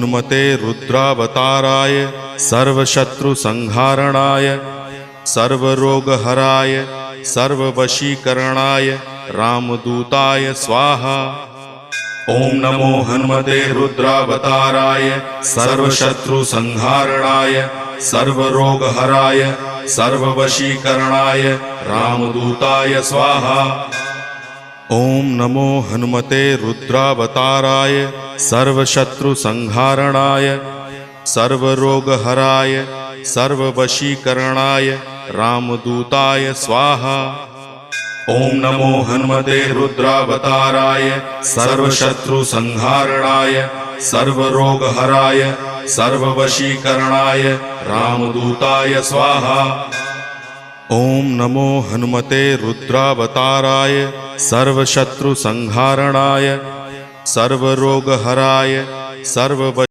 हनुमते रुद्रावताराय सर्वशत्रुसंहारणाय सर्वरोगहराय सर्ववशीकरणाय रामदूताय स्वाहा। ओम नमो हनुमते रुद्रावताराय सर्वशत्रुसंहारणाय सर्वरोगहराय सर्ववशीकरणाय रामदूताय स्वाहा। ओम नमो हनुमते रुद्रावताराय सर्वशत्रुसंहारणाय सर्वरोगहराय सर्ववशीकरणाय रामदूताय स्वाहा। ओम नमो हनुमते रुद्रावताराय सर्वशत्रुसंहारणाय सर्वरोगहराय सर्ववशीकरणाय रामदूताय स्वाहा। ओम नमो हनुमते रुद्रावताराय सर्वशत्रुसंहारणाय सर्वरोगहराय सर्व